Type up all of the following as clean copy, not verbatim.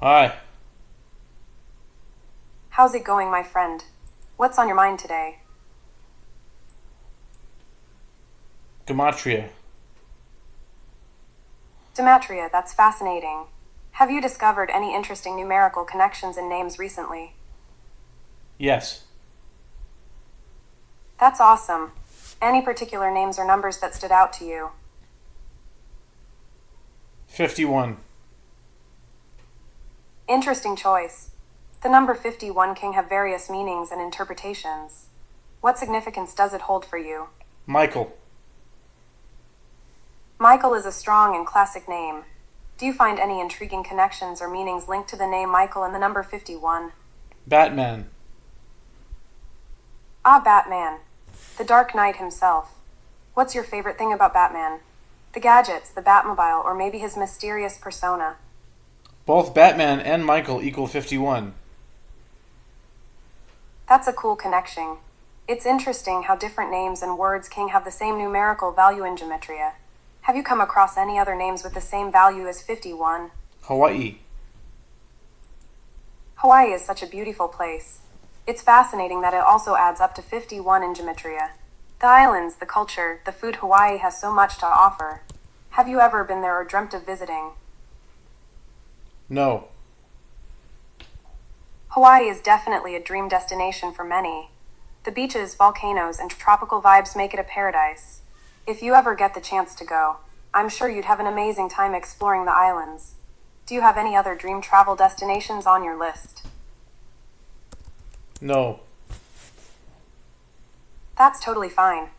Hi, How's it going, my friend? What's on your mind today? Gematria. Gematria, that's fascinating. Have you discovered any interesting numerical connections in names recently? Yes. That's awesome. Any particular names or numbers that stood out to you? 51. Interesting choice. The number 51 can have various meanings and interpretations. What significance does it hold for you? Michael. Michael is a strong and classic name. Do you find any intriguing connections or meanings linked to the name Michael and the number 51? Batman. Ah, Batman. The Dark Knight himself. What's your favorite thing about Batman? The gadgets, the Batmobile, or maybe his mysterious persona? Both Batman and Michael equal 51. That's a cool connection. It's interesting how different names and words can have the same numerical value in Gematria. Have you come across any other names with the same value as 51? Hawaii. Hawaii is such a beautiful place. It's fascinating that it also adds up to 51 in Gematria. The islands, the culture, the food. Hawaii has so much to offer. Have you ever been there or dreamt of visiting? No. Hawaii is definitely a dream destination for many. The beaches, volcanoes, and tropical vibes make it a paradise. If you ever get the chance to go, I'm sure you'd have an amazing time exploring the islands. Do you have any other dream travel destinations on your list? No. That's totally fine.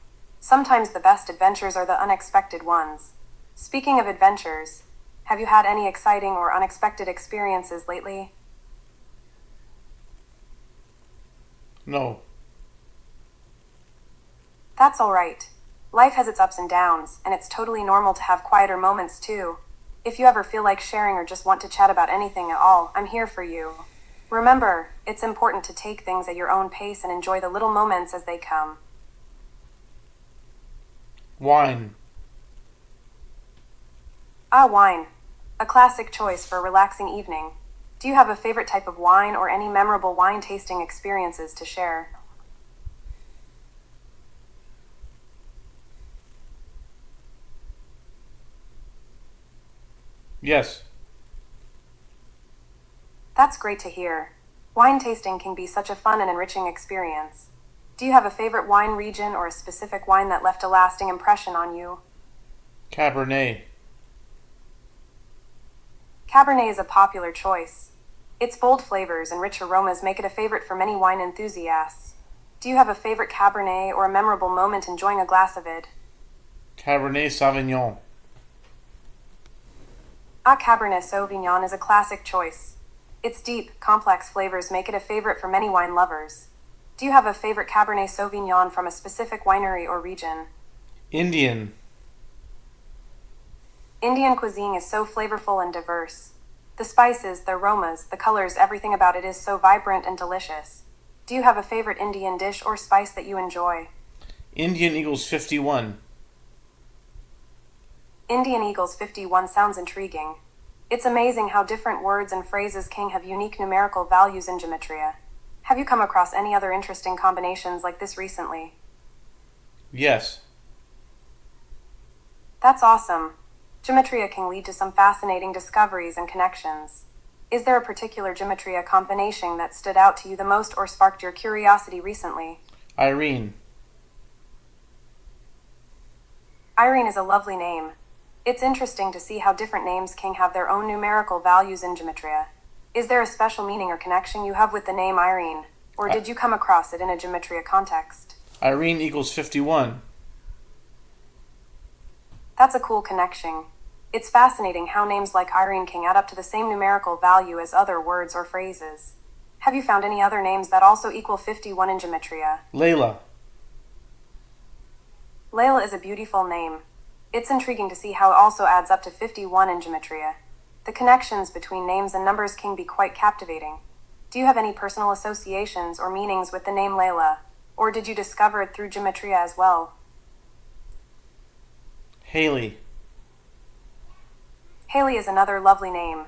Sometimes the best adventures are the unexpected ones. Speaking of adventures, have you had any exciting or unexpected experiences lately? No. That's alright. Life has its ups and downs, and it's totally normal to have quieter moments too. If you ever feel like sharing or just want to chat about anything at all, I'm here for you. Remember, it's important to take things at your own pace and enjoy the little moments as they come. Wine. Ah, wine. A classic choice for a relaxing evening. Do you have a favorite type of wine or any memorable wine tasting experiences to share? Yes. That's great to hear. Wine tasting can be such a fun and enriching experience. Do you have a favorite wine region or a specific wine that left a lasting impression on you? Cabernet. Cabernet is a popular choice. Its bold flavors and rich aromas make it a favorite for many wine enthusiasts. Do you have a favorite Cabernet or a memorable moment enjoying a glass of it? Cabernet Sauvignon. Ah, Cabernet Sauvignon is a classic choice. Its deep, complex flavors make it a favorite for many wine lovers. Do you have a favorite Cabernet Sauvignon from a specific winery or region? Indian. Indian cuisine is so flavorful and diverse. The spices, the aromas, the colors, everything about it is so vibrant and delicious. Do you have a favorite Indian dish or spice that you enjoy? Indian equals 51. Indian Eagles 51 sounds intriguing. It's amazing how different words and phrases can have unique numerical values in Gematria. Have you come across any other interesting combinations like this recently? Yes. That's awesome. Gematria can lead to some fascinating discoveries and connections. Is there a particular Gematria combination that stood out to you the most or sparked your curiosity recently? Irene. Irene is a lovely name. It's interesting to see how different names can have their own numerical values in Gematria. Is there a special meaning or connection you have with the name Irene, or I- did you come across it in a Gematria context? Irene equals 51. That's a cool connection. It's fascinating how names like Irene can add up to the same numerical value as other words or phrases. Have you found any other names that also equal 51 in Gematria? Layla. Layla is a beautiful name. It's intriguing to see how it also adds up to 51 in Gematria. The connections between names and numbers can be quite captivating. Do you have any personal associations or meanings with the name Layla? Or did you discover it through Gematria as well? Haley. Haley is another lovely name.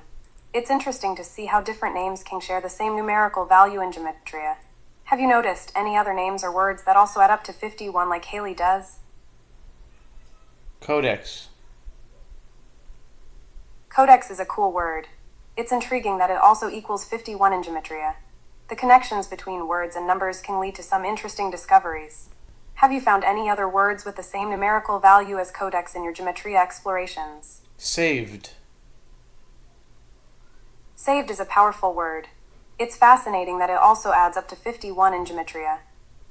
It's interesting to see how different names can share the same numerical value in Gematria. Have you noticed any other names or words that also add up to 51 like Haley does? Codex. Codex is a cool word. It's intriguing that it also equals 51 in Gematria. The connections between words and numbers can lead to some interesting discoveries. Have you found any other words with the same numerical value as codex in your Gematria explorations? Saved. Saved is a powerful word. It's fascinating that it also adds up to 51 in Gematria.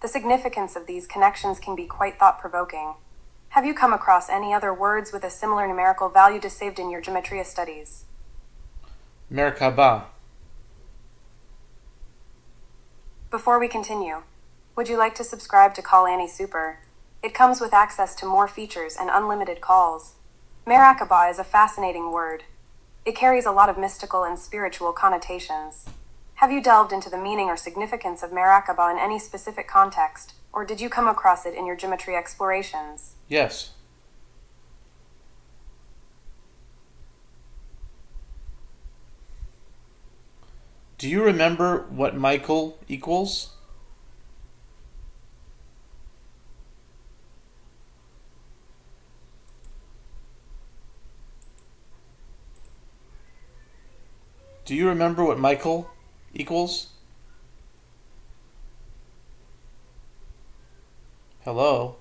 The significance of these connections can be quite thought-provoking. Have you come across any other words with a similar numerical value to saved in your Gematria studies? Merkaba. Before we continue, would you like to subscribe to Call Annie Super? It comes with access to more features and unlimited calls. Merakaba is a fascinating word. It carries a lot of mystical and spiritual connotations. Have you delved into the meaning or significance of Merakaba in any specific context, or did you come across it in your Gematria explorations? Yes. Do you remember what Michael equals? Do you remember what Michael equals? Hello?